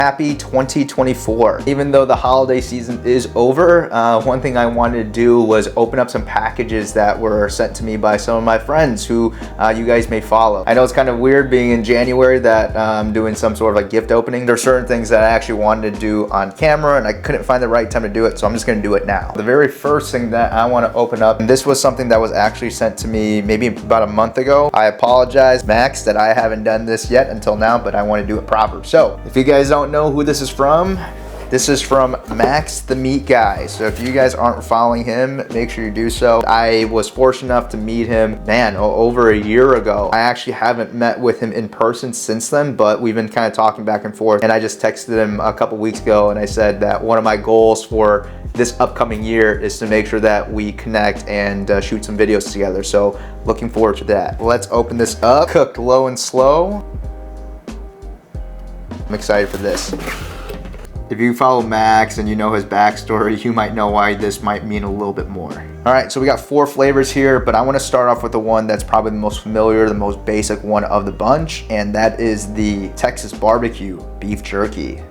Happy 2024. Even though the holiday season is over, one thing I wanted to do was open up some packages that were sent to me by some of my friends who you guys may follow. I know it's kind of weird being in January that I'm doing some sort of like gift opening. There are certain things that I actually wanted to do on camera and I couldn't find the right time to do it, so I'm just gonna do it now. The very first thing that I want to open up, and this was something that was actually sent to me maybe about a month ago. I apologize, Max, that I haven't done this yet until now, but I want to do it proper. So if you guys don't know who this is from Max the Meat Guy. So if you guys aren't following him, make sure you do so. I was fortunate enough to meet him, man, over a year ago. I actually haven't met with him in person since then, but we've been kind of talking back and forth. And I just texted him a couple weeks ago and I said that one of my goals for this upcoming year is to make sure that we connect and shoot some videos together. So looking forward to that. Let's open this up. Cooked low and slow. I'm excited for this. If you follow Max and you know his backstory, you might know why this might mean a little bit more. All right, so we got 4 flavors here, but I want to start off with the one that's probably the most familiar, the most basic one of the bunch, and that is the Texas barbecue beef jerky.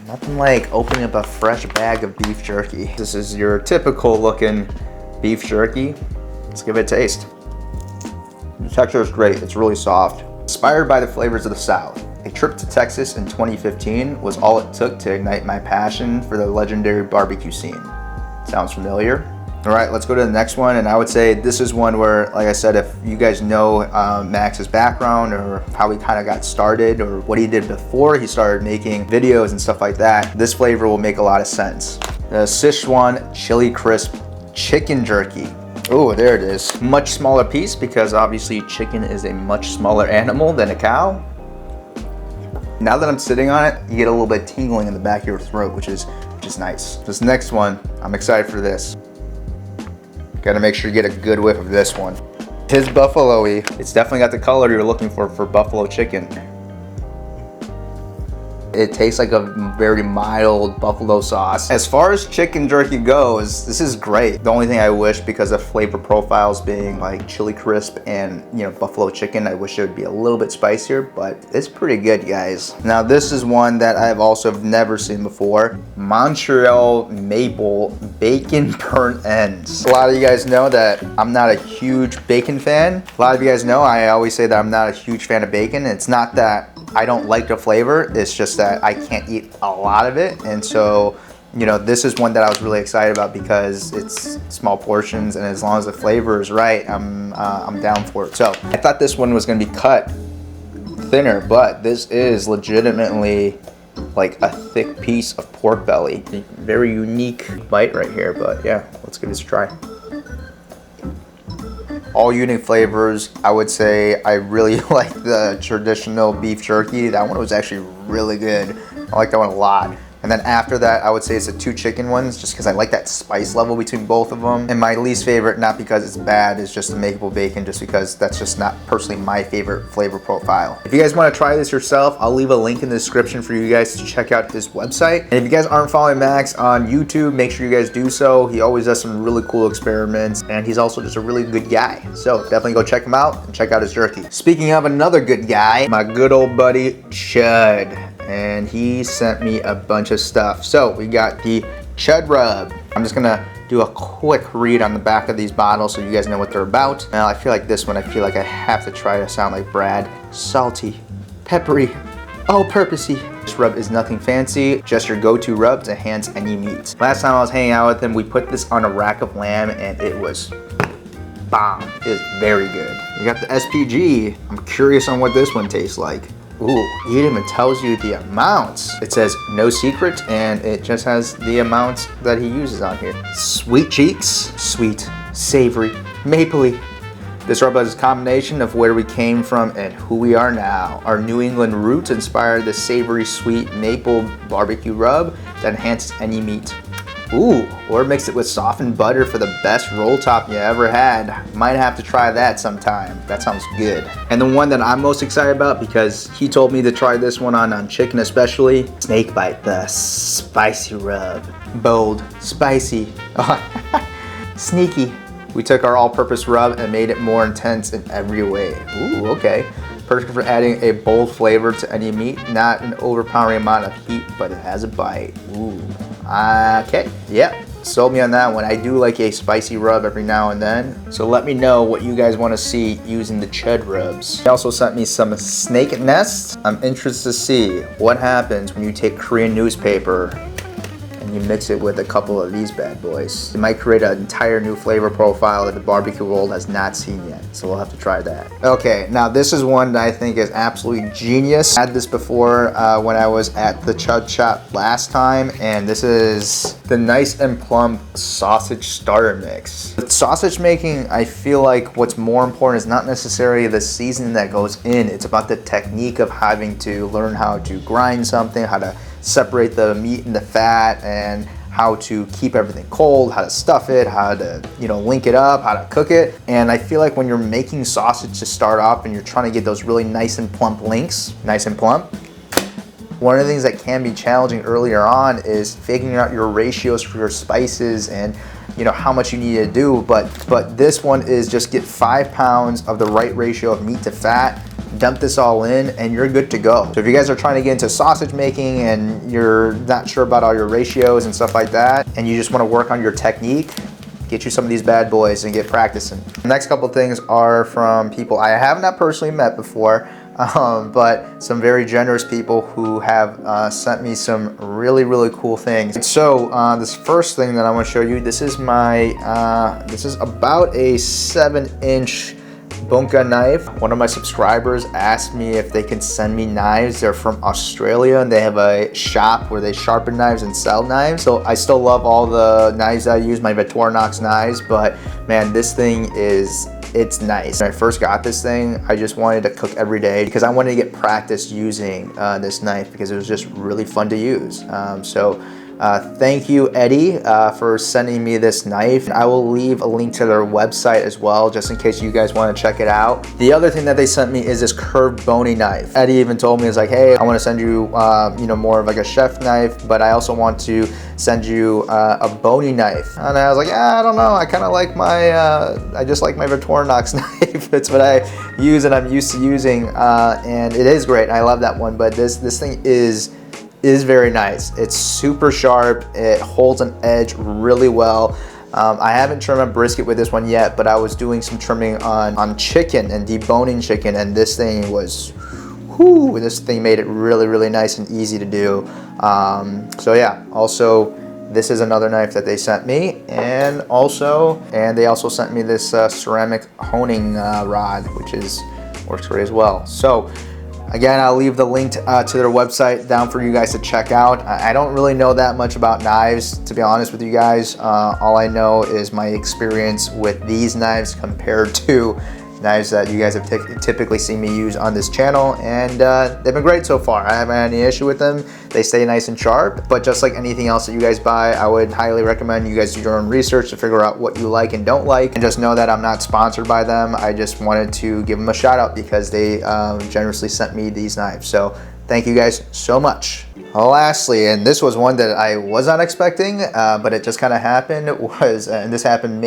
Nothing like opening up a fresh bag of beef jerky. This is your typical looking beef jerky. Let's give it a taste. The texture is great, it's really soft. Inspired by the flavors of the South, a trip to Texas in 2015 was all it took to ignite my passion for the legendary barbecue scene. Sounds familiar? All right, let's go to the next one. And I would say this is one where, like I said, if you guys know Max's background or how he kind of got started or what he did before he started making videos and stuff like that, this flavor will make a lot of sense. The Sichuan chili crisp chicken jerky. Oh, there it is. Much smaller piece because obviously chicken is a much smaller animal than a cow. Now that I'm sitting on it, you get a little bit tingling in the back of your throat, which is nice. This next one, I'm excited for this. Gotta make sure you get a good whiff of this one. It's buffalo-y. It's definitely got the color you're looking for buffalo chicken. It tastes like a very mild buffalo sauce. As far as chicken jerky goes, this is great. The only thing I wish, because of flavor profiles being like chili crisp and buffalo chicken, I wish it would be a little bit spicier, but it's pretty good, guys. Now this is one that I've also never seen before. Montreal maple bacon burnt ends. A lot of you guys know that I'm not a huge bacon fan. A lot of you guys know I always say that I'm not a huge fan of bacon. It's not that I don't like the flavor, it's just that I can't eat a lot of it. And so, this is one that I was really excited about because it's small portions and as long as the flavor is right, I'm down for it. So I thought this one was gonna be cut thinner, but this is legitimately like a thick piece of pork belly. Very unique bite right here, but yeah, let's give this a try. All unique flavors. I would say I really like the traditional beef jerky. That one was actually really good. I like that one a lot. And then after that, I would say it's the 2 chicken ones, just because I like that spice level between both of them. And my least favorite, not because it's bad, is just the maple bacon, just because that's just not personally my favorite flavor profile. If you guys want to try this yourself, I'll leave a link in the description for you guys to check out his website. And if you guys aren't following Max on YouTube, make sure you guys do so. He always does some really cool experiments, and he's also just a really good guy. So definitely go check him out and check out his jerky. Speaking of another good guy, my good old buddy Chud. And he sent me a bunch of stuff. So we got the Chud Rub. I'm just gonna do a quick read on the back of these bottles so you guys know what they're about. Now I feel like this one, I have to try to sound like Brad. Salty, peppery, all-purposey. This rub is nothing fancy, just your go-to rub to enhance any meat. Last time I was hanging out with him, we put this on a rack of lamb and it was bomb. It is very good. We got the SPG. I'm curious on what this one tastes like. Ooh, it even tells you the amounts. It says no secret, and it just has the amounts that he uses on here. Sweet cheeks, sweet, savory, mapley. This rub is a combination of where we came from and who we are now. Our New England roots inspired the savory, sweet maple barbecue rub that enhances any meat. Ooh, or mix it with softened butter for the best roll top you ever had. Might have to try that sometime. That sounds good. And the one that I'm most excited about, because he told me to try this one on chicken especially, Snake Bite, the spicy rub. Bold, spicy, sneaky. We took our all-purpose rub and made it more intense in every way. Ooh, okay. perfect for adding a bold flavor to any meat. Not an overpowering amount of heat, but it has a bite. Ooh. Okay, yeah. Sold me on that one. I do like a spicy rub every now and then. So let me know what you guys want to see using the Chud Rubs. They also sent me some snake nests. I'm interested to see what happens when you take Korean newspaper and you mix it with a couple of these bad boys. It might create an entire new flavor profile that the barbecue world has not seen yet. So we'll have to try that. Okay, now this is one that I think is absolutely genius. I had this before when I was at the Chud shop last time, and this is the Nice and Plump sausage starter mix. With sausage making, I feel like what's more important is not necessarily the seasoning that goes in. It's about the technique of having to learn how to grind something, how to separate the meat and the fat, and how to keep everything cold, how to stuff it, how to, link it up, how to cook it. And I feel like when you're making sausage to start off and you're trying to get those really nice and plump links, nice and plump, one of the things that can be challenging earlier on is figuring out your ratios for your spices and how much you need to do. But this one is just get 5 pounds of the right ratio of meat to fat, dump this all in, and you're good to go. So if you guys are trying to get into sausage making and you're not sure about all your ratios and stuff like that, and you just want to work on your technique, get you some of these bad boys and get practicing. The next couple things are from people I have not personally met before, but some very generous people who have sent me some really, really cool things. So this first thing that I want to show you, this is my, this is about a 7-inch bunka knife. One of my subscribers asked me if they can send me knives. They're from Australia and they have a shop where they sharpen knives and sell knives. So I still love all the knives I use, my Victorinox knives, but man, this thing it's nice. When I first got this thing, I just wanted to cook every day because I wanted to get practice using this knife because it was just really fun to use. Thank you, Eddie, for sending me this knife. I will leave a link to their website as well, just in case you guys want to check it out. The other thing that they sent me is this curved bony knife. Eddie even told me, it's like, hey, I want to send you, more of like a chef knife, but I also want to send you a bony knife. And I was like, I don't know. I kind of like my, I just like my Victorinox knife. It's what I use and I'm used to using, and it is great. I love that one, but this thing is very nice. It's super sharp. It holds an edge really well. I haven't trimmed a brisket with this one yet, but I was doing some trimming on chicken and deboning chicken, and this thing was, this thing made it really, really nice and easy to do. So yeah, also this is another knife that they sent me, and they also sent me this ceramic honing rod, which works great as well. So again, I'll leave the link to their website down for you guys to check out. I don't really know that much about knives, to be honest with you guys. All I know is my experience with these knives compared to knives that you guys have typically seen me use on this channel, and they've been great so far. I haven't had any issue with them. They stay nice and sharp, but just like anything else that you guys buy, I would highly recommend you guys do your own research to figure out what you like and don't like, and just know that I'm not sponsored by them. I just wanted to give them a shout out because they generously sent me these knives. So thank you guys so much. Lastly, and this was one that I was not expecting, but it just kind of happened, and this happened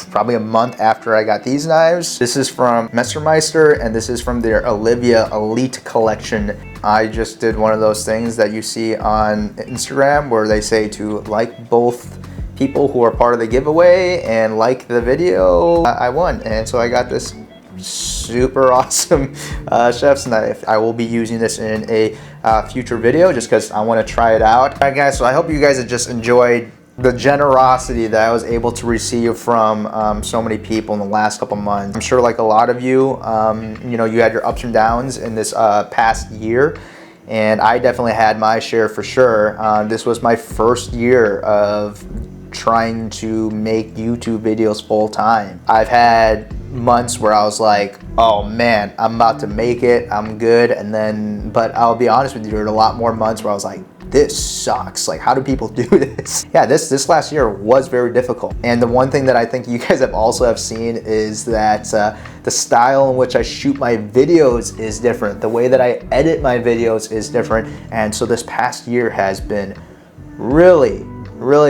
probably a month after I got these knives. This is from Messermeister, and this is from their Olivia Elite collection. I just did one of those things that you see on Instagram where they say to like both people who are part of the giveaway and like the video. I won, and so I got this super awesome chef's knife. I will be using this in a future video just because I want to try it out. All right, guys, so I hope you guys have just enjoyed the generosity that I was able to receive from so many people in the last couple months. I'm sure like a lot of you, you had your ups and downs in this past year, and I definitely had my share for sure. This was my first year of trying to make YouTube videos full time. I've had months where I was like, oh man, I'm about to make it, I'm good, but I'll be honest with you, there were a lot more months where I was like, this sucks. Like, how do people do this? Yeah, this last year was very difficult. And the one thing that I think you guys have seen is that the style in which I shoot my videos is different. The way that I edit my videos is different. And so this past year has been really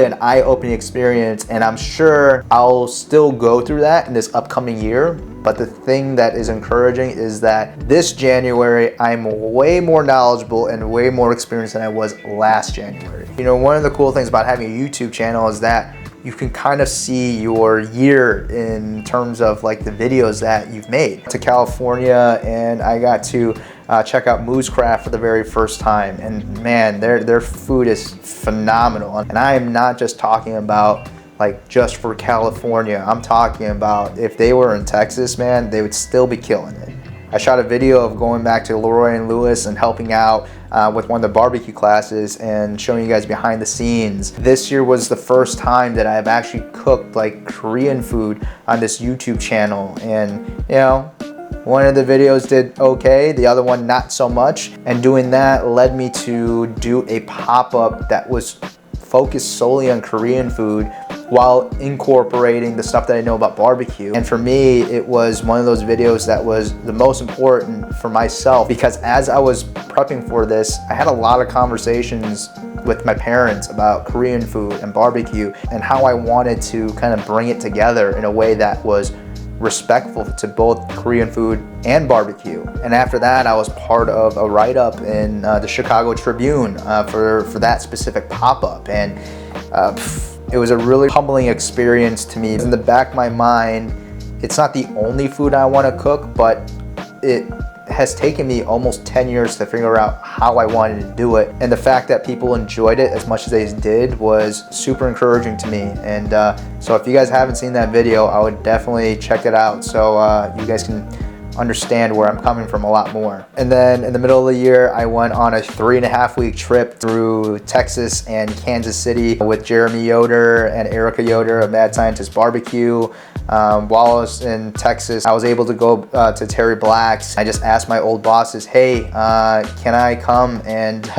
an eye-opening experience. And I'm sure I'll still go through that in this upcoming year. But the thing that is encouraging is that this January, I'm way more knowledgeable and way more experienced than I was last January. You know, one of the cool things about having a YouTube channel is that you can kind of see your year in terms of like the videos that you've made. To California, and I got to check out Moose Craft for the very first time, and man, their food is phenomenal. And I am not just talking about like just for California. I'm talking about if they were in Texas, man, they would still be killing it. I shot a video of going back to Leroy and Lewis and helping out with one of the barbecue classes and showing you guys behind the scenes. This year was the first time that I've actually cooked like Korean food on this YouTube channel, and you know, one of the videos did okay, the other one not so much, and doing that led me to do a pop-up that was focused solely on Korean food while incorporating the stuff that I know about barbecue. And for me, it was one of those videos that was the most important for myself, because as I was prepping for this, I had a lot of conversations with my parents about Korean food and barbecue and how I wanted to kind of bring it together in a way that was respectful to both Korean food and barbecue. And after that, I was part of a write-up in the Chicago Tribune for that specific pop-up, and it was a really humbling experience to me. In the back of my mind, it's not the only food I want to cook, but it has taken me almost 10 years to figure out how I wanted to do it. And the fact that people enjoyed it as much as they did was super encouraging to me. And so if you guys haven't seen that video, I would definitely check it out so you guys can understand where I'm coming from a lot more. And then in the middle of the year, I went on a 3.5-week trip through Texas and Kansas City with Jeremy Yoder and Erica Yoder of Mad Scientist Barbecue. While I was in Texas, I was able to go to Terry Black's. I just asked my old bosses, hey, can I come and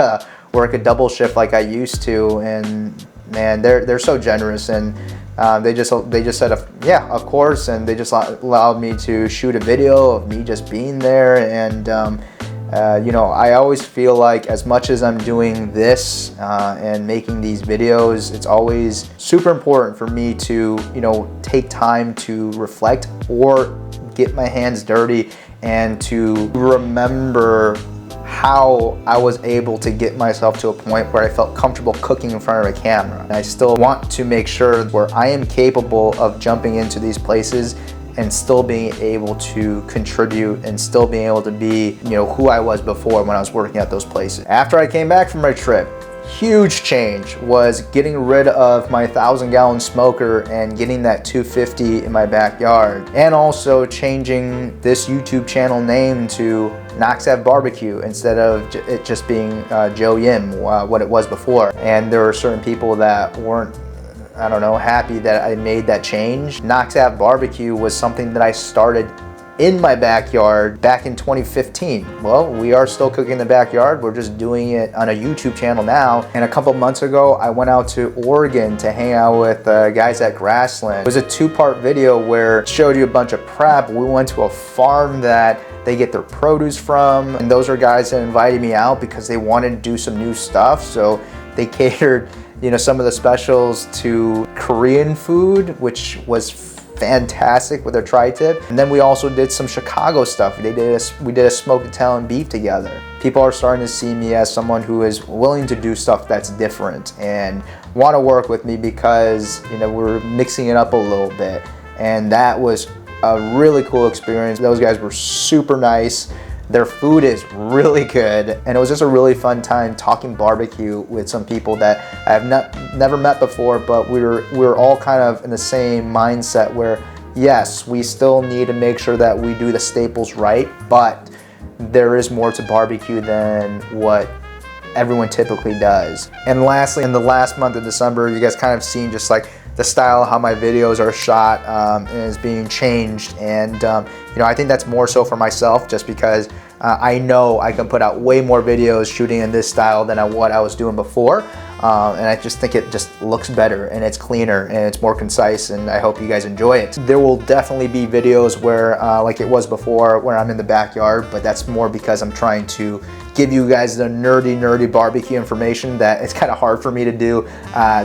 work a double shift like I used to? And man, they're so generous, and they just said, yeah, of course, and they just allowed me to shoot a video of me just being there. And you know, I always feel like as much as I'm doing this and making these videos, it's always super important for me to, you know, take time to reflect or get my hands dirty and to remember how I was able to get myself to a point where I felt comfortable cooking in front of a camera. And I still want to make sure where I am capable of jumping into these places and still being able to contribute and still being able to be, you know, who I was before when I was working at those places. After I came back from my trip, huge change was getting rid of my 1,000-gallon smoker and getting that 250 in my backyard, and also changing this YouTube channel name to Knox Ave Barbecue instead of it just being Joe Yim, what it was before. And there were certain people that weren't, I don't know, happy that I made that change. Knox Ave Barbecue was something that I started in my backyard back in 2015. Well, we are still cooking in the backyard. We're just doing it on a YouTube channel now. And a couple months ago, I went out to Oregon to hang out with guys at Grassland. It was a 2-part video where it showed you a bunch of prep. We went to a farm that they get their produce from, and those are guys that invited me out because they wanted to do some new stuff. So they catered, you know, some of the specials to Korean food, which was fantastic with their tri-tip. And then we also did some Chicago stuff. We did a smoked Italian beef together. People are starting to see me as someone who is willing to do stuff that's different and want to work with me because, you know, we're mixing it up a little bit. And that was a really cool experience. Those guys were super nice. Their food is really good, and it was just a really fun time talking barbecue with some people that I have never met before, but we were all kind of in the same mindset where, yes, we still need to make sure that we do the staples right, but there is more to barbecue than what everyone typically does. And lastly, in the last month of December, you guys kind of seen just like the style of how my videos are shot is being changed, and you know, I think that's more so for myself, just because I know I can put out way more videos shooting in this style than what I was doing before. and I just think it just looks better and it's cleaner and it's more concise, and I hope you guys enjoy it. There will definitely be videos where like it was before, where I'm in the backyard, but that's more because I'm trying to give you guys the nerdy barbecue information that it's kind of hard for me to do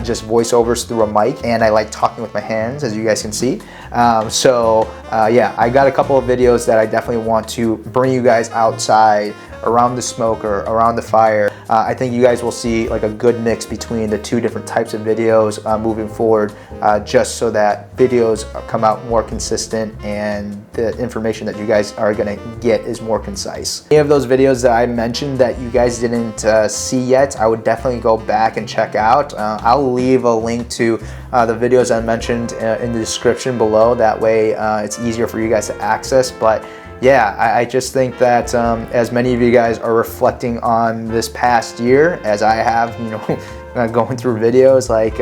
just voiceovers through a mic, and I like talking with my hands, as you guys can see. Yeah, I got a couple of videos that I definitely want to bring you guys outside around the smoker, around the fire. I think you guys will see like a good mix between the two different types of videos moving forward, just so that videos come out more consistent and the information that you guys are gonna get is more concise. Any of those videos that I mentioned that you guys didn't see yet, I would definitely go back and check out. I'll leave a link to the videos I mentioned in the description below. That way it's easier for you guys to access. But yeah, I just think that as many of you guys are reflecting on this past year, as I have, you know, going through videos, like,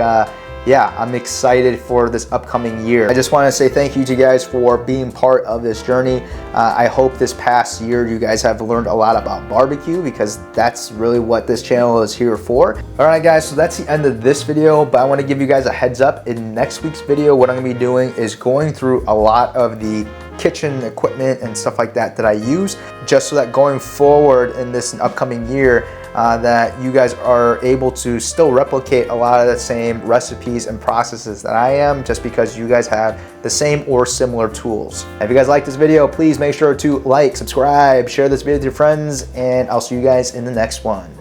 yeah, I'm excited for this upcoming year. I just want to say thank you to you guys for being part of this journey. I hope this past year you guys have learned a lot about barbecue, because that's really what this channel is here for. All right, guys, so that's the end of this video, but I want to give you guys a heads up. In next week's video, what I'm going to be doing is going through a lot of the kitchen equipment and stuff like that I use, just so that going forward in this upcoming year, that you guys are able to still replicate a lot of the same recipes and processes that I am, just because you guys have the same or similar tools. If you guys like this video, please make sure to like, subscribe, share this video with your friends, and I'll see you guys in the next one.